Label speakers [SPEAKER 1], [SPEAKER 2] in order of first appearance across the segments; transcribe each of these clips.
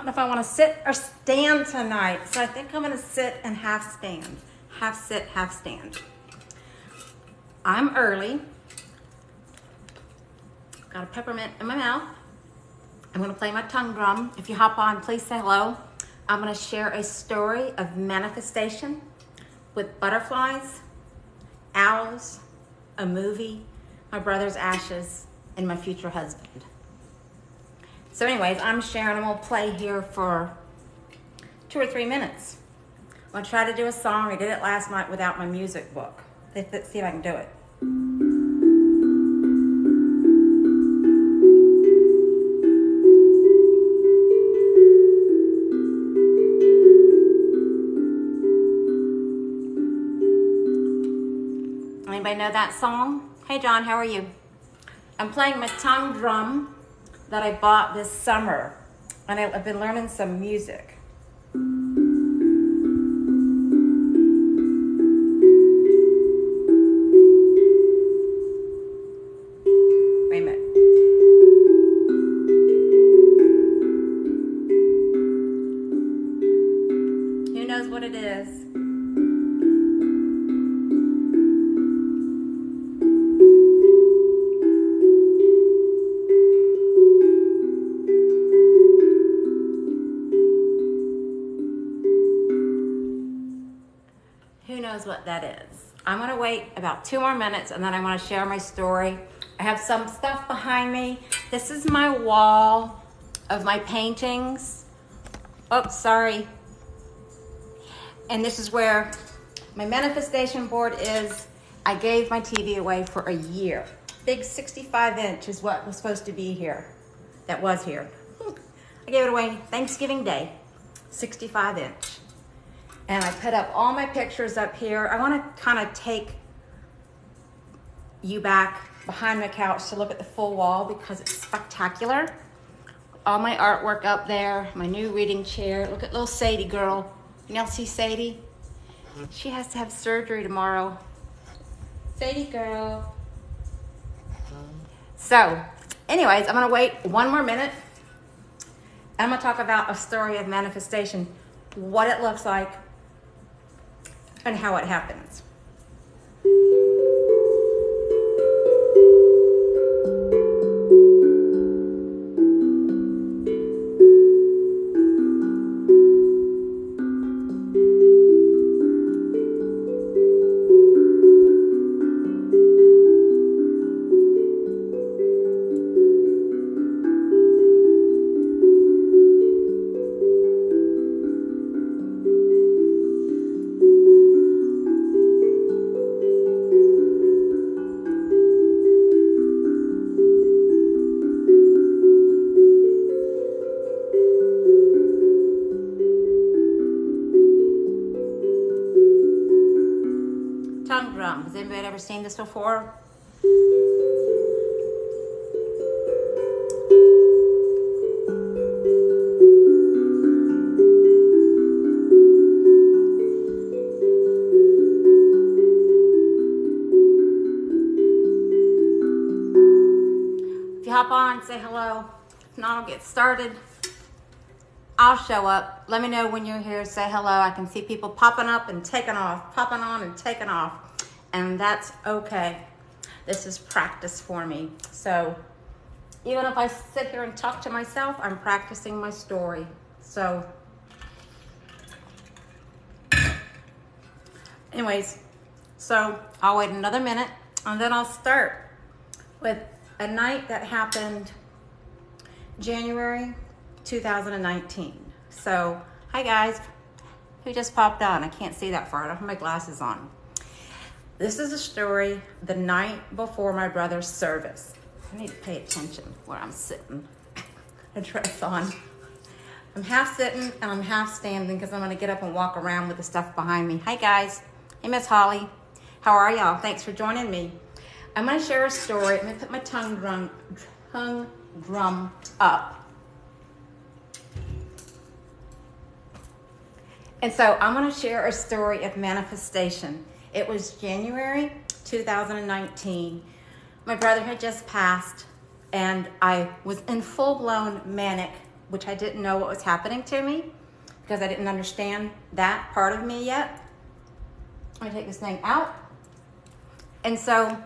[SPEAKER 1] know if I want to sit or stand tonight. So I think I'm going to sit and half stand. Half sit, half stand. I'm early. Got a peppermint in my mouth. I'm going to play my tongue drum. If you hop on, please say hello. I'm going to share a story of manifestation with butterflies, owls, a movie, my brother's ashes, and my future husband. So anyways, I'm sharing. I'm going to play here for 2 or 3 minutes. I'm going to try to do a song. I did it last night without my music book. Let's see if I can do it. Anybody know that song? Hey John, how are you? I'm playing my tongue drum that I bought this summer, and I've been learning some music. Wait a minute. Who knows what it is? Who knows what that is? I'm gonna wait about 2 more minutes and then I wanna share my story. I have some stuff behind me. This is my wall of my paintings. Oh, sorry. And this is where my manifestation board is. I gave my TV away for a year. Big 65-inch is what was supposed to be here. That was here. I gave it away Thanksgiving Day, 65-inch. And I put up all my pictures up here. I want to kind of take you back behind my couch to look at the full wall because it's spectacular. All my artwork up there, my new reading chair. Look at little Sadie girl. You know, see Sadie? She has to have surgery tomorrow. Sadie girl. So, anyways, I'm gonna wait 1 more minute. I'm gonna talk about a story of manifestation, what it looks like, and how it happens. Tongue drum. Has anybody ever seen this before? If you hop on, say hello. If not, I'll get started. I'll show up. Let me know when you're here. Say hello. I can see people popping up and taking off, popping on and taking off. And that's okay. This is practice for me. So even if I sit here and talk to myself, I'm practicing my story. So anyways, so I'll wait another minute and then I'll start with a night that happened January 2019. So, hi guys, who just popped on? I can't see that far, I don't have my glasses on. This is a story the night before my brother's service. I need to pay attention where I'm sitting. A dress on. I'm half sitting and I'm half standing because I'm gonna get up and walk around with the stuff behind me. Hi guys, hey Miss Holly, how are y'all? Thanks for joining me. I'm gonna share a story. I'm gonna put my tongue drum up. And so I'm gonna share a story of manifestation. It was January 2019. My brother had just passed and I was in full-blown manic which I didn't know what was happening to me because I didn't understand that part of me yet. I take this thing out. And so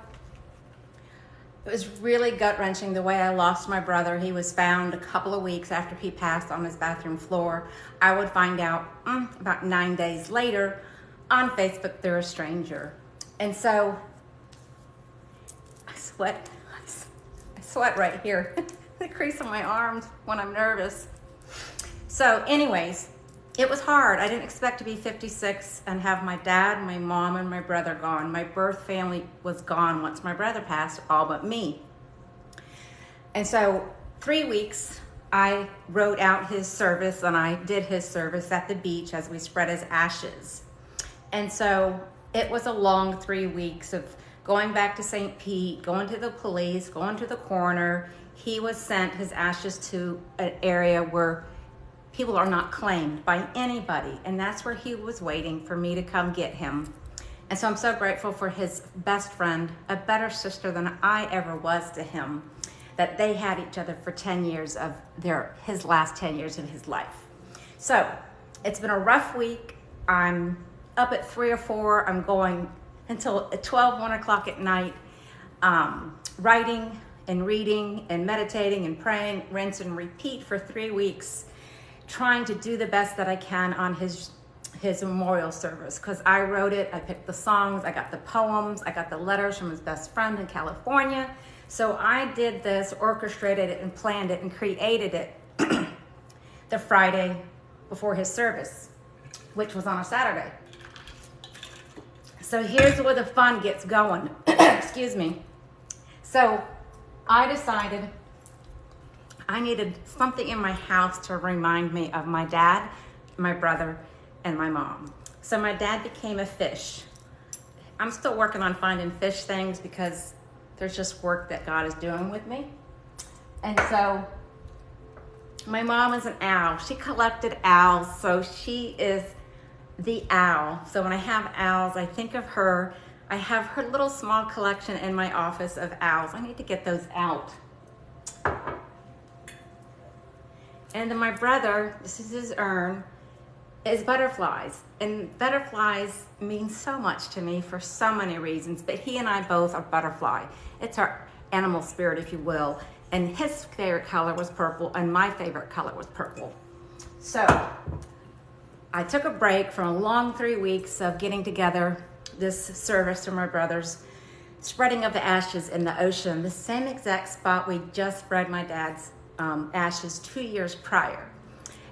[SPEAKER 1] it was really gut-wrenching the way I lost my brother. He was found a couple of weeks after he passed on his bathroom floor. I would find out about 9 days later on Facebook through a stranger. And so I sweat right here. The crease on my arms when I'm nervous. So anyways, it was hard. I didn't expect to be 56 and have my dad, my mom, and my brother gone. My birth family was gone once my brother passed, all but me. And so 3 weeks, I wrote out his service, and I did his service at the beach as we spread his ashes. And so it was a long 3 weeks of going back to St. Pete, going to the police, going to the coroner. He was sent his ashes to an area where people are not claimed by anybody. And that's where he was waiting for me to come get him. And so I'm so grateful for his best friend, a better sister than I ever was to him, that they had each other for 10 years of his last 10 years of his life. So it's been a rough week. I'm up at 3 or 4. I'm going until 12, 1 o'clock at night, writing and reading and meditating and praying, rinse and repeat for 3 weeks, trying to do the best that I can on his memorial service, because I wrote it, I picked the songs, I got the poems, I got the letters from his best friend in California. So I did this, orchestrated it and planned it and created it the Friday before his service, which was on a Saturday. So here's where the fun gets going. Excuse me. So I decided I needed something in my house to remind me of my dad, my brother, and my mom. So my dad became a fish. I'm still working on finding fish things because there's just work that God is doing with me. And so my mom is an owl. She collected owls, so she is the owl. So when I have owls, I think of her. I have her little small collection in my office of owls. I need to get those out. And then my brother, this is his urn, is butterflies. And butterflies mean so much to me for so many reasons, but he and I both are butterfly. It's our animal spirit, if you will. And his favorite color was purple, and my favorite color was purple. So I took a break from a long 3 weeks of getting together this service for my brother's spreading of the ashes in the ocean, the same exact spot we just spread my dad's ashes 2 years prior.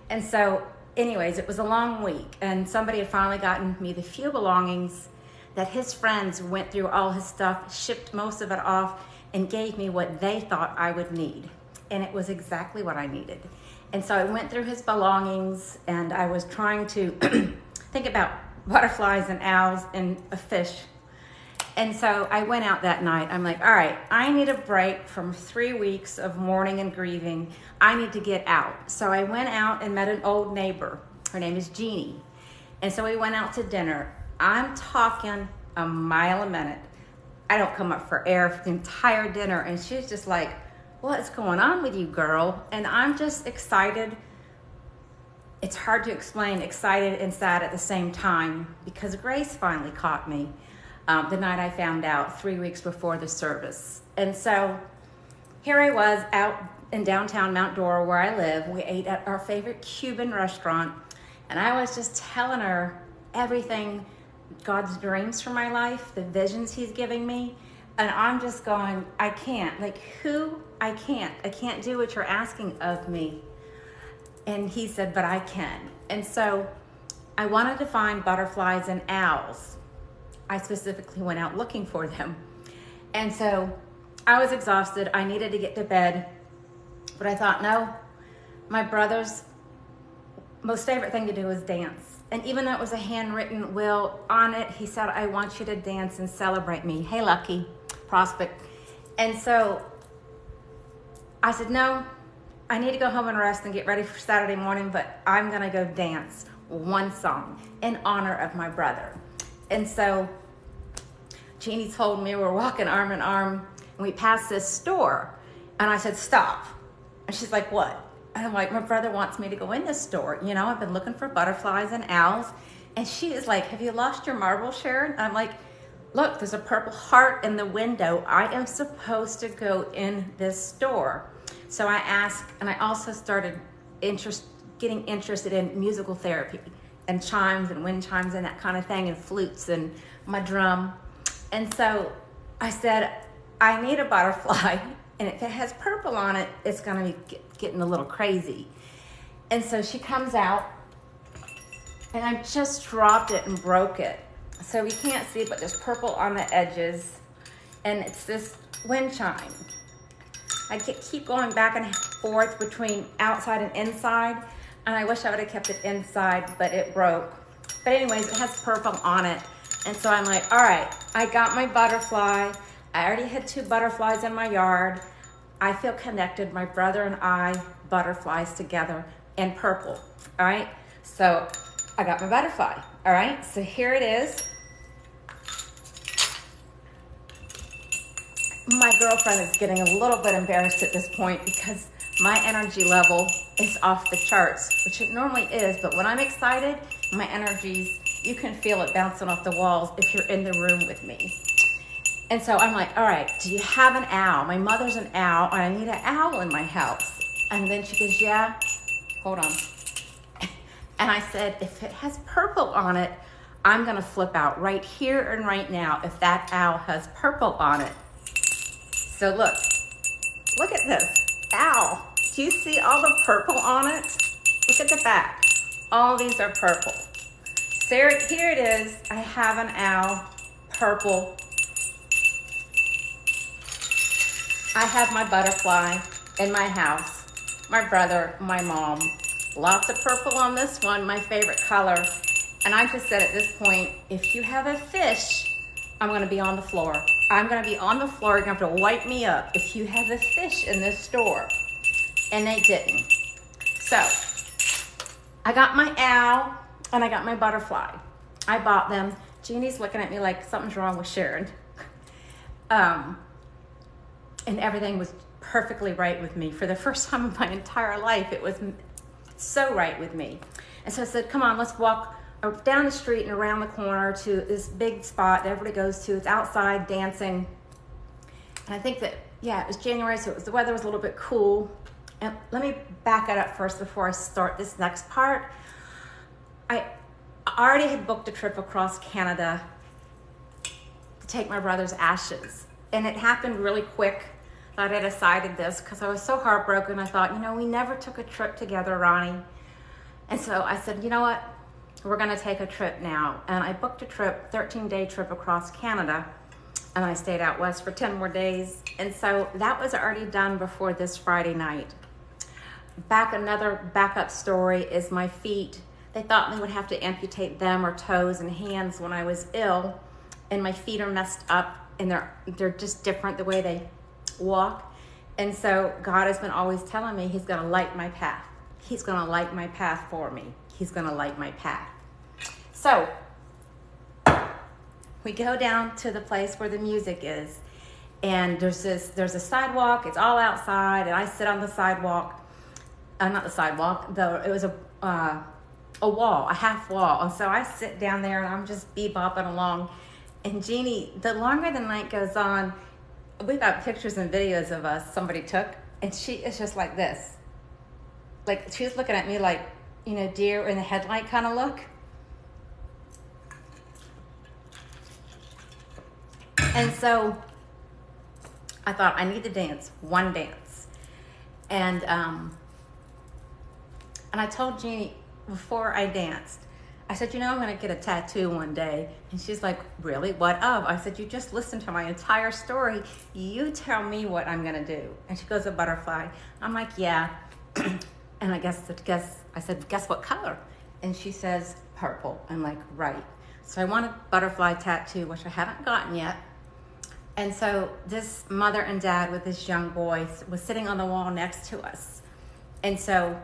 [SPEAKER 1] And so anyways, it was a long week, and somebody had finally gotten me the few belongings that his friends went through all his stuff, shipped most of it off, and gave me what they thought I would need. And it was exactly what I needed. And so I went through his belongings, and I was trying to think about butterflies and owls and a fish. And so I went out that night. I'm like, all right, I need a break from 3 weeks of mourning and grieving. I need to get out. So I went out and met an old neighbor. Her name is Jeannie. And so we went out to dinner. I'm talking a mile a minute. I don't come up for air for the entire dinner. And she's just like, what's going on with you, girl? And I'm just excited. It's hard to explain, excited and sad at the same time, because Grace finally caught me the night I found out 3 weeks before the service. And so here I was out in downtown Mount Dora where I live. We ate at our favorite Cuban restaurant, and I was just telling her everything, God's dreams for my life, the visions he's giving me. And I'm just going, I can't I can't do what you're asking of me. And he said, but I can. And so I wanted to find butterflies and owls. I specifically went out looking for them. And so I was exhausted. I needed to get to bed. But I thought, no, my brother's most favorite thing to do is dance. And even though it was a handwritten will on it, he said, I want you to dance and celebrate me. Hey, Lucky, Prospect. And so I said, no, I need to go home and rest and get ready for Saturday morning, but I'm going to go dance one song in honor of my brother. And so Jeannie told me we're walking arm in arm, and we passed this store. And I said, stop. And she's like, what? And I'm like, my brother wants me to go in this store. You know, I've been looking for butterflies and owls. And she is like, have you lost your marble, Sharon? I'm like, look, there's a purple heart in the window. I am supposed to go in this store. So I asked, and I also started getting interested in musical therapy and chimes and wind chimes and that kind of thing, and flutes and my drum. And so I said, I need a butterfly, and if it has purple on it, it's gonna be getting a little crazy. And so she comes out, and I just dropped it and broke it. So we can't see, but there's purple on the edges, and it's this wind chime. I keep going back and forth between outside and inside, and I wish I would have kept it inside, but it broke. But anyways, it has purple on it. And so I'm like, all right, I got my butterfly. I already had 2 butterflies in my yard. I feel connected, my brother and I, butterflies together, and purple, all right? So I got my butterfly, all right? So here it is. My girlfriend is getting a little bit embarrassed at this point because my energy level is off the charts, which it normally is, but when I'm excited, my energies, you can feel it bouncing off the walls if you're in the room with me. And so I'm like, all right, do you have an owl? My mother's an owl, and I need an owl in my house. And then she goes, yeah, hold on. And I said, if it has purple on it, I'm gonna flip out right here and right now if that owl has purple on it. So look at this, owl. Do you see all the purple on it? Look at the back. All these are purple. So here it is. I have an owl, purple. I have my butterfly in my house, my brother, my mom. Lots of purple on this one, my favorite color. And I just said at this point, if you have a fish, I'm gonna be on the floor. I'm gonna be on the floor, you're gonna have to wipe me up if you have a fish in this store. And they didn't. So, I got my owl and I got my butterfly. I bought them. Jeannie's looking at me like something's wrong with Sharon. And everything was perfectly right with me. For the first time in my entire life, it was so right with me. And so I said, come on, let's walk down the street and around the corner to this big spot that everybody goes to. It's outside dancing. And I think that, yeah, it was January, so the weather was a little bit cool. And let me back it up first before I start this next part. I already had booked a trip across Canada to take my brother's ashes. And it happened really quick that I decided this because I was so heartbroken. I thought, you know, we never took a trip together, Ronnie. And so I said, you know what? We're gonna take a trip now. And I booked a trip, 13-day trip across Canada. And I stayed out west for 10 more days. And so that was already done before this Friday night. Another backup story is my feet. They thought they would have to amputate them or toes and hands when I was ill. And my feet are messed up and they're just different the way they walk. And so God has been always telling me he's gonna light my path. He's gonna light my path for me. He's gonna light my path. So we go down to the place where the music is, and there's a sidewalk. It's all outside, and I sit on the sidewalk. Not the sidewalk, though. It was a wall, a half wall. And so I sit down there, and I'm just bebopping along. And Jeannie, the longer the night goes on, we've got pictures and videos of us somebody took, and she is just like this. Like, she's looking at me like, you know, deer in the headlight kind of look. And so I thought, I need to dance, one dance. And I told Jeannie before I danced, I said, you know, I'm gonna get a tattoo one day. And she's like, really, what of? I said, you just listened to my entire story. You tell me what I'm gonna do. And she goes, a butterfly. I'm like, yeah. And I said, guess what color? And she says, purple. I'm like, right. So I want a butterfly tattoo, which I haven't gotten yet. And so this mother and dad with this young boy was sitting on the wall next to us. And so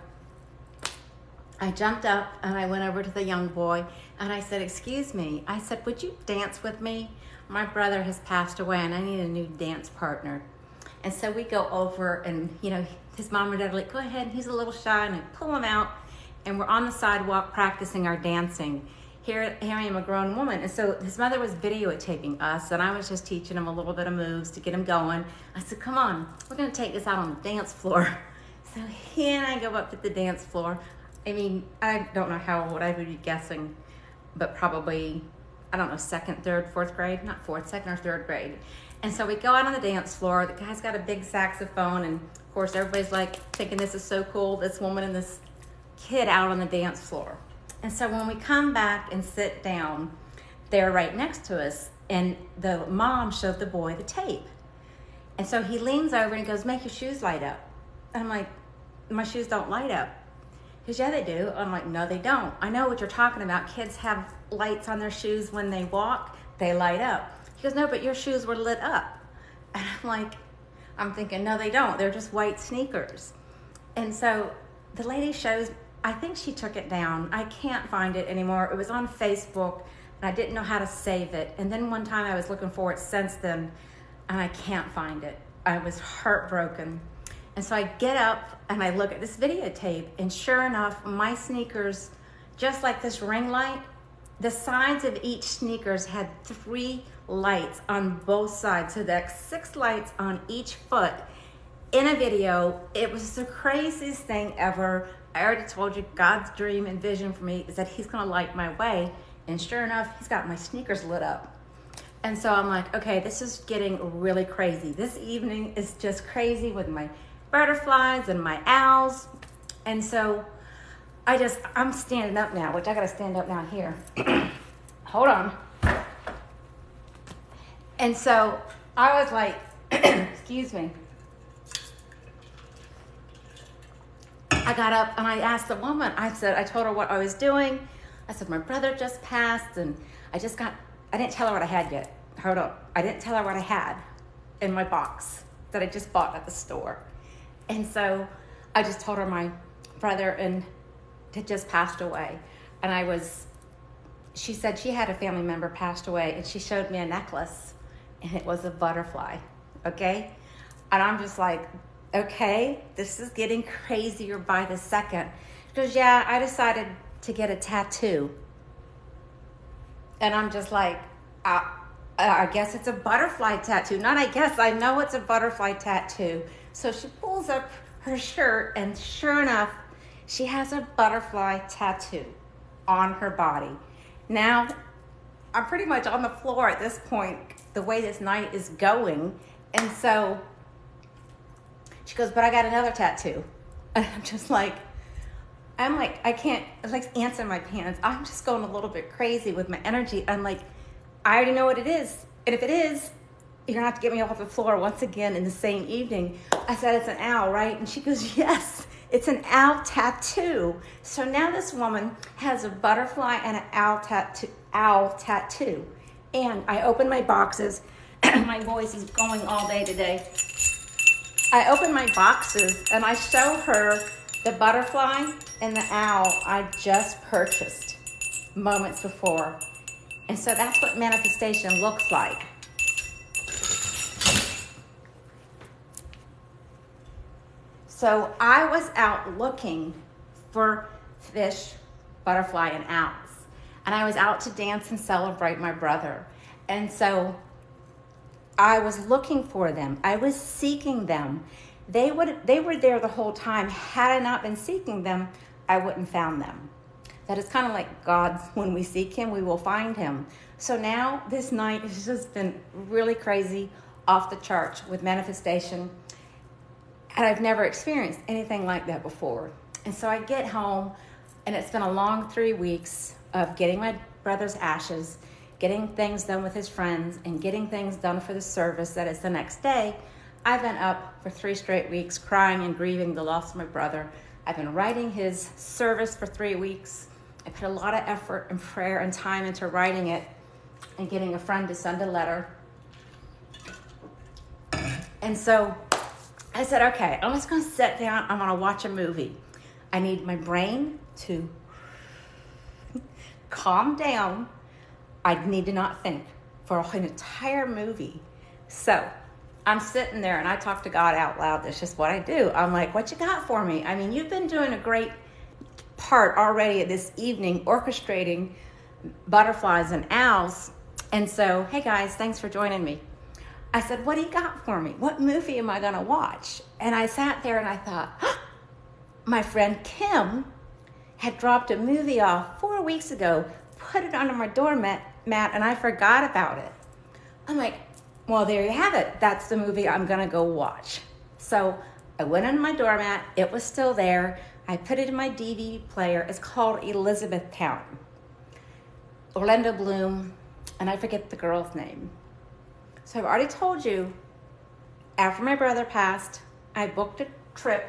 [SPEAKER 1] I jumped up and I went over to the young boy and I said, excuse me. I said, would you dance with me? My brother has passed away and I need a new dance partner. And so we go over and, his mom and dad are like, go ahead. And he's a little shy, and I pull him out, and we're on the sidewalk practicing our dancing. Here I am, a grown woman. And so his mother was videotaping us, and I was just teaching him a little bit of moves to get him going. I said, come on, we're going to take this out on the dance floor. So he and I go up to the dance floor. I mean, I don't know how old I would be guessing, but probably, I don't know, second, third, fourth grade, not fourth, second or third grade. And so we go out on the dance floor. The guy's got a big saxophone, and of course everybody's like thinking this is so cool, this woman and this kid out on the dance floor. And so when we come back and sit down, they're right next to us, and the mom showed the boy the tape. And so he leans over and goes, make your shoes light up. And I'm like, my shoes don't light up. He goes, yeah, they do. I'm like, no, they don't. I know what you're talking about. Kids have lights on their shoes when they walk. They light up. He goes, no, but your shoes were lit up. And I'm thinking, no, they don't. They're just white sneakers. And so the lady shows, I think she took it down. I can't find it anymore. It was on Facebook, and I didn't know how to save it. And then one time I was looking for it since then, and I can't find it. I was heartbroken. And so I get up and I look at this videotape, and sure enough, my sneakers, just like this ring light, the sides of each sneakers had 3 lights on both sides. So that's 6 lights on each foot in a video. It was the craziest thing ever. I already told you, God's dream and vision for me is that he's gonna light my way. And sure enough, he's got my sneakers lit up. And so I'm like, okay, this is getting really crazy. This evening is just crazy with my butterflies and my owls. And so I'm standing up now, which I gotta stand up down here. Hold on. And so I was like, excuse me. I got up and I asked the woman, I told her what I was doing. I said, my brother just passed, and I didn't tell her what I had yet. Hold up. I didn't tell her what I had in my box that I just bought at the store. And so I just told her my brother had just passed away. And she said she had a family member passed away, and she showed me a necklace, and it was a butterfly. Okay. And I'm just like, okay, this is getting crazier by the second. She goes, yeah, I decided to get a tattoo. And I'm just like, I guess it's a butterfly tattoo. Not I guess, I know it's a butterfly tattoo. So she pulls up her shirt, and sure enough, she has a butterfly tattoo on her body. Now, I'm pretty much on the floor at this point, the way this night is going. And so she goes, but I got another tattoo. And I'm just like, I can't, it's like ants in my pants. I'm just going a little bit crazy with my energy. I'm like, I already know what it is. And if it is, you're gonna have to get me off the floor once again in the same evening. I said, it's an owl, right? And she goes, yes, it's an owl tattoo. So now this woman has a butterfly and an owl tattoo. And I open my boxes. My voice is going all day today. I open my boxes and I show her the butterfly and the owl I just purchased moments before. And so that's what manifestation looks like. So I was out looking for fish, butterfly, and owls. And I was out to dance and celebrate my brother. And so I was looking for them. I was seeking them. They were there the whole time. Had I not been seeking them, I wouldn't found them. That is kind of like God, when we seek him, we will find him. So now this night has just been really crazy, off the charts with manifestation. And I've never experienced anything like that before. And so I get home, and it's been a long 3 weeks of getting my brother's ashes, getting things done with his friends, and getting things done for the service that is the next day. I've been up for 3 straight weeks crying and grieving the loss of my brother. I've been writing his service for 3 weeks. I put a lot of effort and prayer and time into writing it and getting a friend to send a letter. And so I said, okay, I'm just gonna sit down, I'm gonna watch a movie. I need my brain to calm down. I need to not think for an entire movie. So I'm sitting there and I talk to God out loud. That's just what I do. I'm like, what you got for me? I mean, you've been doing a great part already this evening, orchestrating butterflies and owls. And so, hey guys, thanks for joining me. I said, what do you got for me? What movie am I going to watch? And I sat there and I thought, my friend Kim had dropped a movie off 4 weeks ago, put it under my doormat, and I forgot about it. I'm like, well, there you have it. That's the movie I'm going to go watch. So I went under my doormat. It was still there. I put it in my DVD player. It's called Elizabethtown. Orlando Bloom, and I forget the girl's name. So I've already told you, after my brother passed, I booked a trip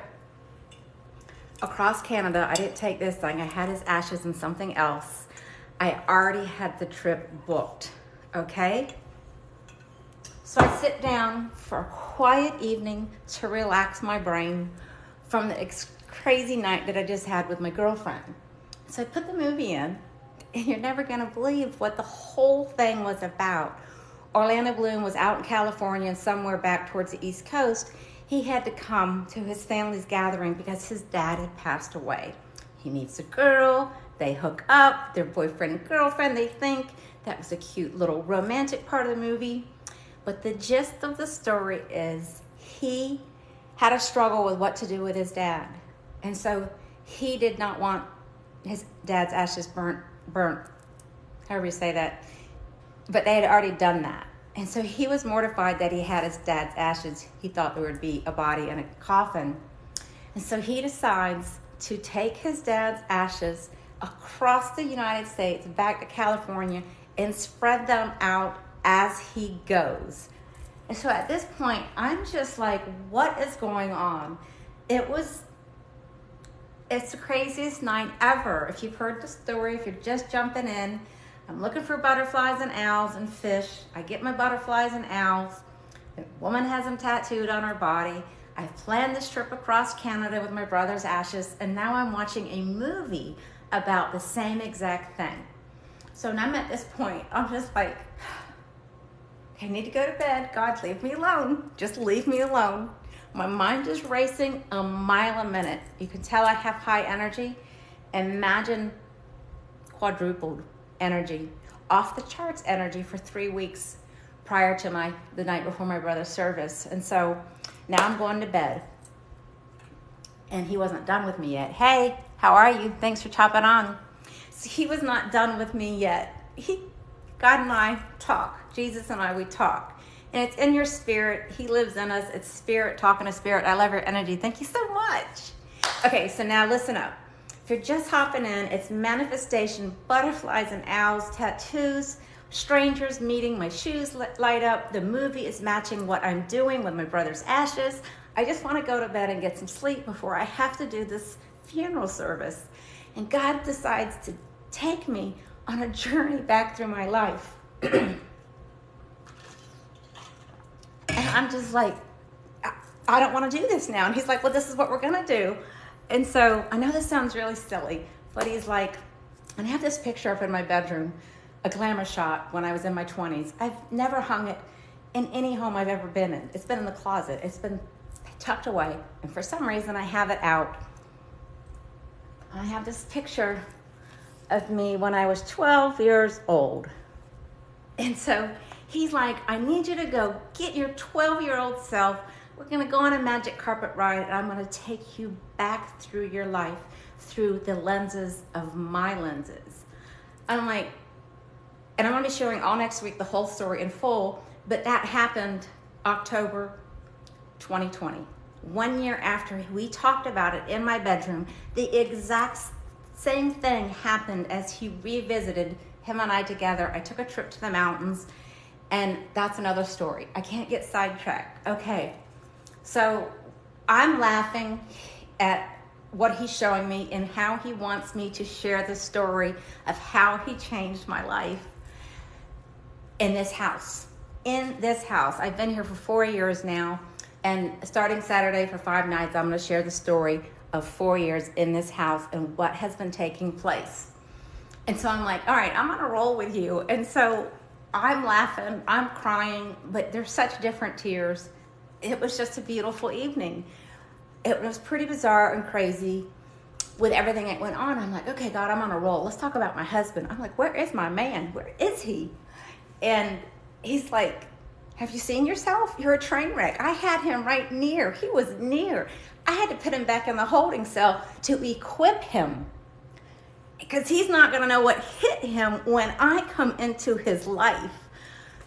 [SPEAKER 1] across Canada. I didn't take this thing. I had his ashes and something else. I already had the trip booked, okay? So I sit down for a quiet evening to relax my brain from the crazy night that I just had with my girlfriend. So I put the movie in, and you're never gonna believe what the whole thing was about. Orlando Bloom was out in California and somewhere back towards the East Coast. He had to come to his family's gathering because his dad had passed away. He meets a girl, they hook up, they're boyfriend and girlfriend, they think. That was a cute little romantic part of the movie. But the gist of the story is he had a struggle with what to do with his dad. And so he did not want his dad's ashes burnt, however you say that. But they had already done that. And so he was mortified that he had his dad's ashes. He thought there would be a body in a coffin. And so he decides to take his dad's ashes across the United States, back to California, and spread them out as he goes. And so at this point, I'm just like, what is going on? It's the craziest night ever. If you've heard the story, if you're just jumping in, I'm looking for butterflies and owls and fish. I get my butterflies and owls. The woman has them tattooed on her body. I've planned this trip across Canada with my brother's ashes, and now I'm watching a movie about the same exact thing. So now I'm at this point, I'm just like, I need to go to bed. God, leave me alone. Just leave me alone. My mind is racing a mile a minute. You can tell I have high energy. Imagine quadrupled energy, off the charts energy for 3 weeks prior to the night before my brother's service. And so now I'm going to bed. And he wasn't done with me yet. Hey, how are you? Thanks for chopping on. So he was not done with me yet. God and I talk. Jesus and I, we talk. And it's in your spirit. He lives in us. It's spirit talking to spirit. I love your energy. Thank you so much. Okay, so now listen up. If you're just hopping in, it's manifestation, butterflies and owls, tattoos, strangers meeting, my shoes light up. The movie is matching what I'm doing with my brother's ashes. I just want to go to bed and get some sleep before I have to do this funeral service. And God decides to take me on a journey back through my life. And I'm just like, I don't want to do this now. And he's like, well, this is what we're going to do. And so I know this sounds really silly, but he's like, and I have this picture up in my bedroom, a glamour shot when I was in my 20s. I've never hung it in any home I've ever been in. It's been in the closet. It's been tucked away. And for some reason, I have it out. I have this picture of me when I was 12 years old. And so he's like, I need you to go get your 12-year-old self. We're going to go on a magic carpet ride, and I'm going to take you back through your life through the lenses of my lenses. I'm like, and I'm going to be showing all next week the whole story in full, but that happened October 2020. 1 year after we talked about it in my bedroom, the exact same thing happened as he revisited him and I together. I took a trip to the mountains, and that's another story. I can't get sidetracked. Okay. So I'm laughing at what he's showing me and how he wants me to share the story of how he changed my life in this house. In this house. I've been here for 4 years now, and starting Saturday for 5 nights, I'm going to share the story of 4 years in this house and what has been taking place. And so I'm like, all right, I'm going to roll with you. And so I'm laughing, I'm crying, but they're such different tears. it was just a beautiful evening. It was pretty bizarre and crazy with everything that went on. I'm like, okay, God, I'm on a roll. Let's talk about my husband. I'm like, where is my man? Where is he? And he's like, have you seen yourself? You're a train wreck. I had him right near. He was near. I had to put him back in the holding cell to equip him, because he's not going to know what hit him when I come into his life.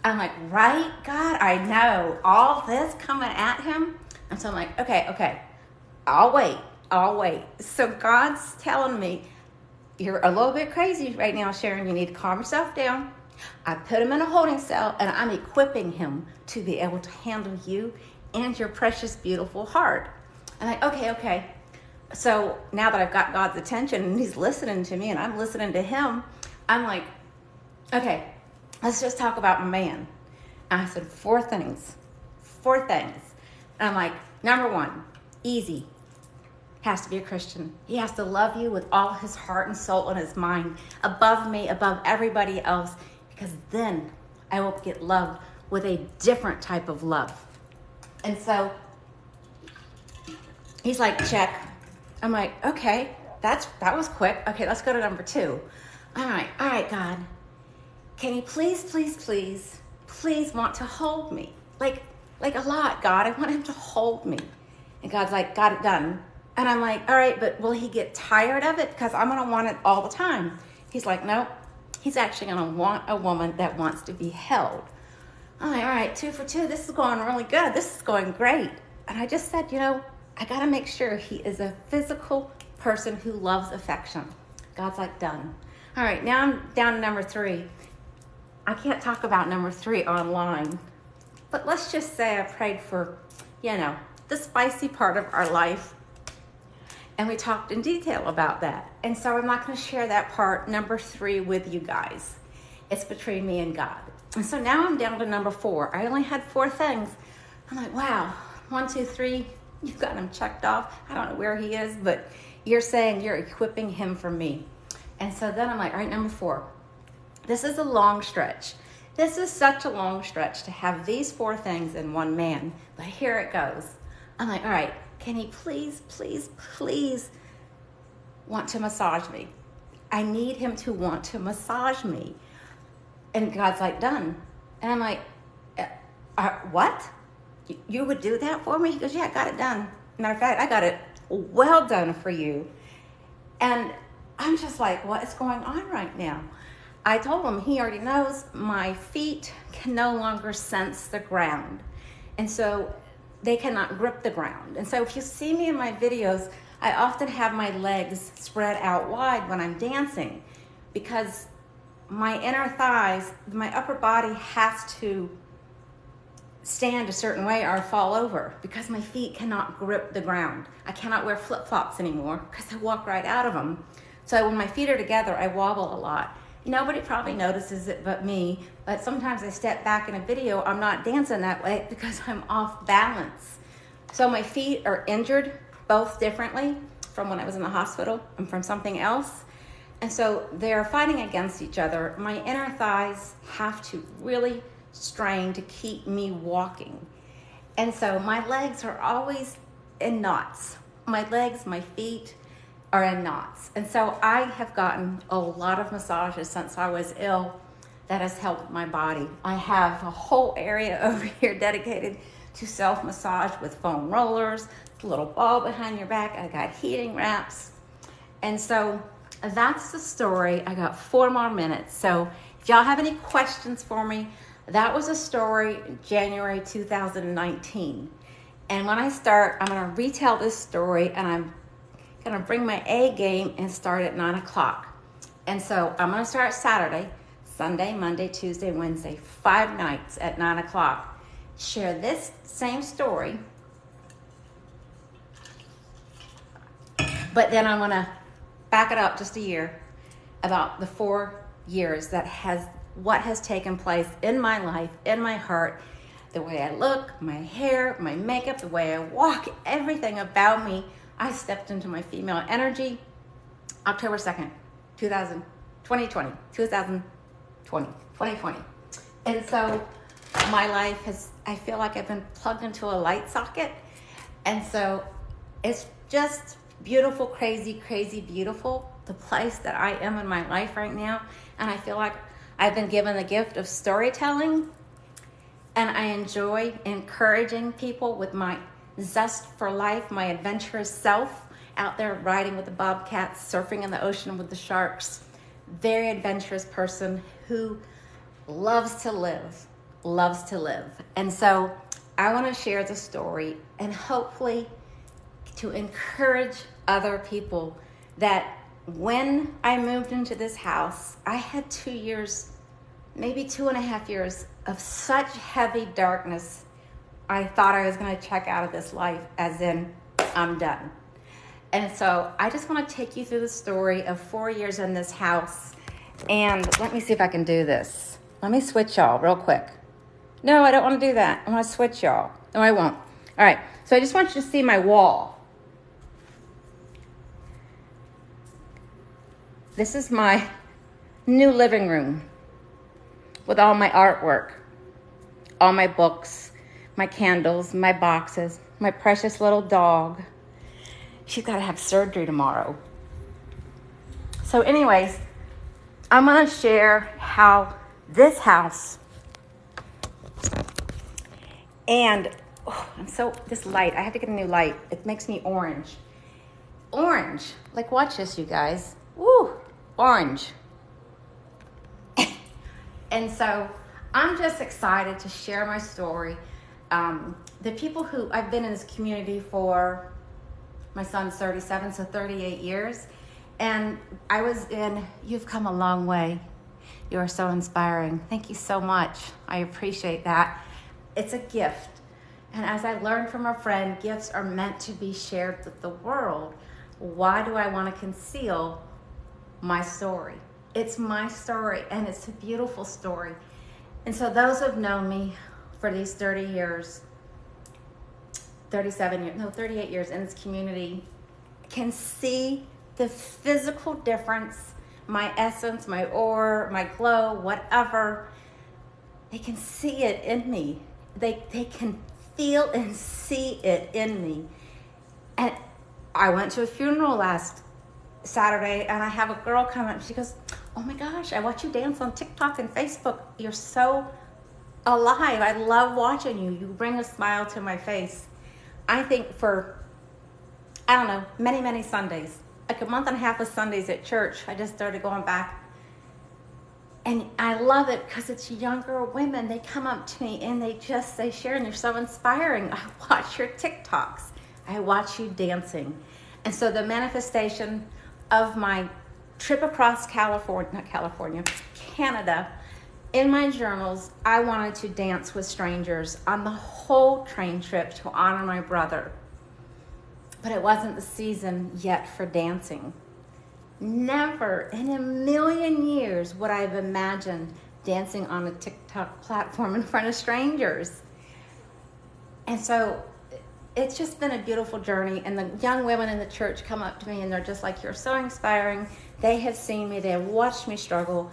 [SPEAKER 1] I'm like, right, God, I know all this coming at him. And so I'm like, okay, I'll wait. So God's telling me, you're a little bit crazy right now, Sharon. You need to calm yourself down. I put him in a holding cell, and I'm equipping him to be able to handle you and your precious, beautiful heart. I'm like, okay. So now that I've got God's attention and he's listening to me and I'm listening to him, I'm like, okay, let's just talk about my man. And I said, four things. And I'm like, number one, easy. Has to be a Christian. He has to love you with all his heart and soul and his mind, above me, above everybody else, because then I will get loved with a different type of love. And so he's like, check. I'm like, okay, that was quick. Okay, let's go to number two. All right, God, can you please want to hold me? Like a lot, God. I want him to hold me. And God's like, got it done. And I'm like, all right, but will he get tired of it? Because I'm going to want it all the time. He's like, nope. He's actually going to want a woman that wants to be held. I'm like, all right, 2 for 2. This is going really good. This is going great. And I just said, I got to make sure he is a physical person who loves affection. God's like, done. All right, now I'm down to number 3. I can't talk about number 3 online, but let's just say I prayed for, the spicy part of our life. And we talked in detail about that. And so I'm not going to share that part, number 3, with you guys. It's between me and God. And so now I'm down to number 4. I only had 4 things. I'm like, wow, 1, 2, 3, you've got him checked off. I don't know where he is, but you're saying you're equipping him for me. And so then I'm like, all right, number 4. This is a long stretch. This is such a long stretch to have these 4 things in one man. But here it goes. I'm like, all right, can he please want to massage me? I need him to want to massage me. And God's like, done. And I'm like, what? You would do that for me? He goes, yeah, I got it done. Matter of fact, I got it well done for you. And I'm just like, what is going on right now? I told him, he already knows my feet can no longer sense the ground. And so they cannot grip the ground. And so if you see me in my videos, I often have my legs spread out wide when I'm dancing, because my inner thighs, my upper body has to stand a certain way or fall over, because my feet cannot grip the ground. I cannot wear flip-flops anymore because I walk right out of them. So when my feet are together, I wobble a lot. Nobody probably notices it but me, but sometimes I step back in a video, I'm not dancing that way because I'm off balance. So my feet are injured both differently from when I was in the hospital and from something else. And so they're fighting against each other. My inner thighs have to really strain to keep me walking. And so my legs are always in knots. My legs, my feet are in knots. And so I have gotten a lot of massages since I was ill that has helped my body. I have a whole area over here dedicated to self-massage with foam rollers, a little ball behind your back. I got heating wraps. And so that's the story. I got 4 more minutes. So if y'all have any questions for me, that was a story in January 2019. And when I start, I'm going to retell this story, and I'm going to bring my A game and start at 9 o'clock. And so I'm going to start Saturday, Sunday, Monday, Tuesday, Wednesday, 5 nights at 9 o'clock. Share this same story, but then I'm going to back it up just a year about the 4 years what has taken place in my life, in my heart, the way I look, my hair, my makeup, the way I walk, everything about me. I stepped into my female energy October 2nd, 2020. And so my life has I feel like I've been plugged into a light socket. And so it's just beautiful, crazy, crazy beautiful, the place that I am in my life right now. And I feel like I've been given the gift of storytelling, and I enjoy encouraging people with my zest for life, my adventurous self, out there riding with the bobcats, surfing in the ocean with the sharks. Very adventurous person who loves to live, loves to live. And so I want to share the story and hopefully to encourage other people that when I moved into this house, I had 2 years, maybe 2.5 years of such heavy darkness. I thought I was going to check out of this life, as in I'm done. And so I just want to take you through the story of 4 years in this house. And let me see if I can do this. Let me switch y'all real quick. No, I don't want to do that. I want to switch y'all. No, I won't. All right. So I just want you to see my wall. This is my new living room with all my artwork, all my books, my candles, my boxes, my precious little dog. She's got to have surgery tomorrow. So anyways, I'm going to share how this house and this light, I have to get a new light. It makes me orange. Orange. Like, watch this, you guys. Woo, orange. And so I'm just excited to share my story. The people who I've been in this community for, my son's 37, so 38 years. And you've come a long way. You are so inspiring. Thank you so much. I appreciate that. It's a gift. And as I learned from a friend, gifts are meant to be shared with the world. Why do I want to conceal my story? It's my story, and it's a beautiful story. And so those who have known me for these 38 years in this community can see the physical difference, my essence, my aura, my glow, whatever. They can see it in me. They can feel and see it in me. And I went to a funeral last Saturday, and I have a girl come up. She goes, "Oh my gosh, I watch you dance on TikTok and Facebook. You're so alive. I love watching you. You bring a smile to my face." I think for, many, many Sundays, like a month and a half of Sundays at church, I just started going back. And I love it because it's younger women. They come up to me and they say, "Sharon, you're so inspiring. I watch your TikToks. I watch you dancing." And so the manifestation of my trip across Canada, in my journals, I wanted to dance with strangers on the whole train trip to honor my brother. But it wasn't the season yet for dancing. Never in a million years would I have imagined dancing on a TikTok platform in front of strangers. And so it's just been a beautiful journey. And the young women in the church come up to me and they're just like, "You're so inspiring." They have seen me. They have watched me struggle.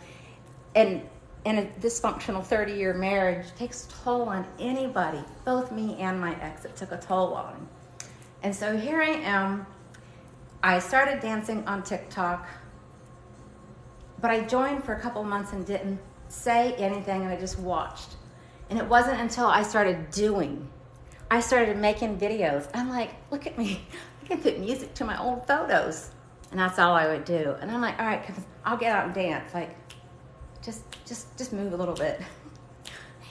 [SPEAKER 1] And in a dysfunctional 30-year marriage takes a toll on anybody, both me and my ex. It took a toll on him. And so here I am. I started dancing on TikTok, but I joined for a couple of months and didn't say anything, and I just watched. And it wasn't until I started doing. I started making videos. I'm like, "Look at me. I can put music to my old photos." And that's all I would do. And I'm like, "All right, I'll get out and dance. Like, just move a little bit."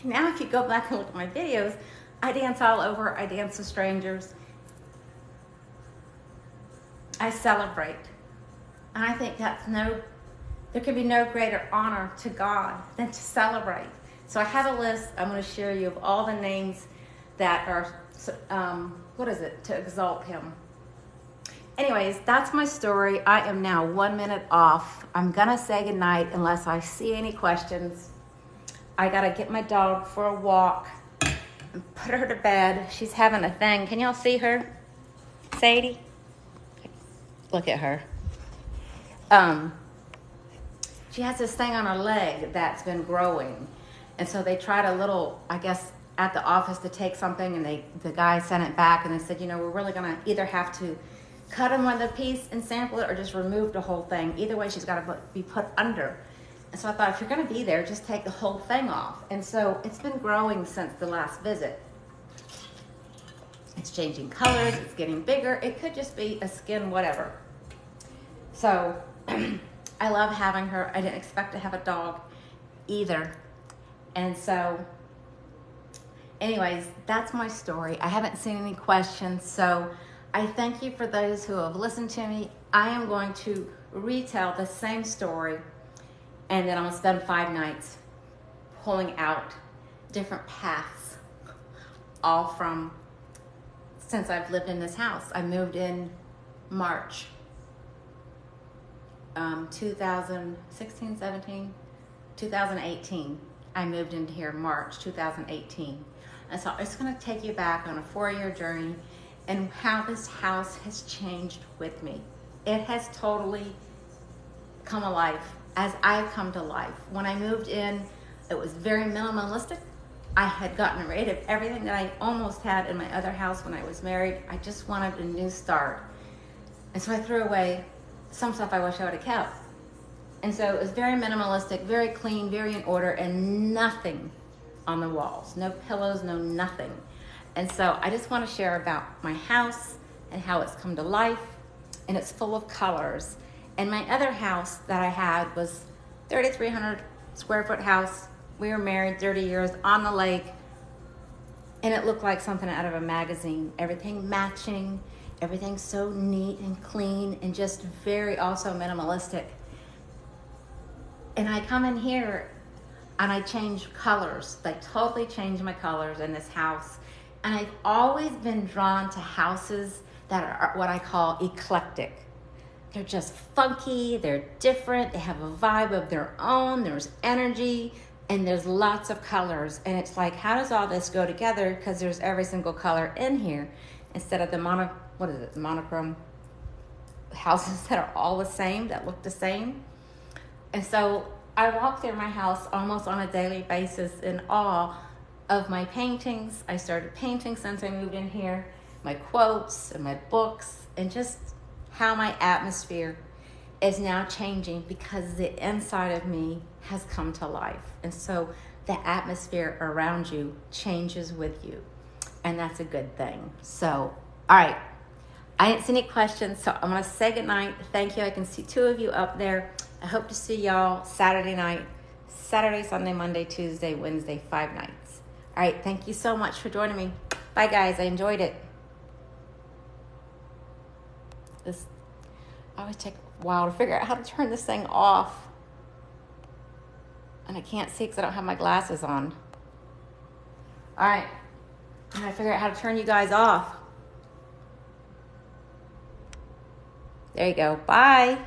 [SPEAKER 1] Now if you go back and look at my videos, I dance all over. I dance with strangers. I celebrate. And I think there can be no greater honor to God than to celebrate. So I have a list I'm going to share you of all the names that are, to exalt him. Anyways, that's my story. I am now 1 minute off. I'm going to say goodnight unless I see any questions. I got to get my dog for a walk and put her to bed. She's having a thing. Can y'all see her? Sadie? Look at her. She has this thing on her leg that's been growing. And so they tried a little, at the office to take something, and the guy sent it back, and they said, we're really gonna either have to cut him with a piece and sample it, or just remove the whole thing. Either way, she's got to be put under. And so I thought, if you're going to be there, just take the whole thing off. And so it's been growing since the last visit. It's changing colors. It's getting bigger. It could just be a skin whatever. So I love having her. I didn't expect to have a dog either. And so anyways, that's my story. I haven't seen any questions, so I thank you for those who have listened to me. I am going to retell the same story, and then I'll spend 5 nights pulling out different paths, all from since I've lived in this house. I moved in March 2016, 17, 2018. I moved into here March 2018. And so it's going to take you back on a 4-year journey and how this house has changed with me. It has totally come alive as I've come to life. When I moved in, it was very minimalistic. I had gotten rid of everything that I almost had in my other house when I was married. I just wanted a new start. And so I threw away some stuff I wish I would have kept. And so it was very minimalistic, very clean, very in order, and nothing on the walls. No pillows, no nothing. And so I just want to share about my house and how it's come to life, and it's full of colors. And my other house that I had was 3,300 square foot house. We were married 30 years on the lake, and it looked like something out of a magazine. Everything matching, everything so neat and clean, and just very also minimalistic. And I come in here and I change colors. I totally changed my colors in this house. And I've always been drawn to houses that are what I call eclectic. They're just funky, they're different, they have a vibe of their own, there's energy, and there's lots of colors. And it's like, how does all this go together? Because there's every single color in here, instead of the monochrome houses that are all the same, that look the same. And so I walk through my house almost on a daily basis in awe of my paintings. I started painting since I moved in here, my quotes and my books, and just how my atmosphere is now changing because the inside of me has come to life. And so the atmosphere around you changes with you, and that's a good thing. So, all right, I didn't see any questions, so I'm going to say goodnight. Thank you. I can see 2 of you up there. I hope to see y'all Saturday night, Saturday, Sunday, Monday, Tuesday, Wednesday, 5 nights. All right, thank you so much for joining me. Bye, guys. I enjoyed it. I always take a while to figure out how to turn this thing off. And I can't see because I don't have my glasses on. All right, I'm going to figure out how to turn you guys off. There you go. Bye.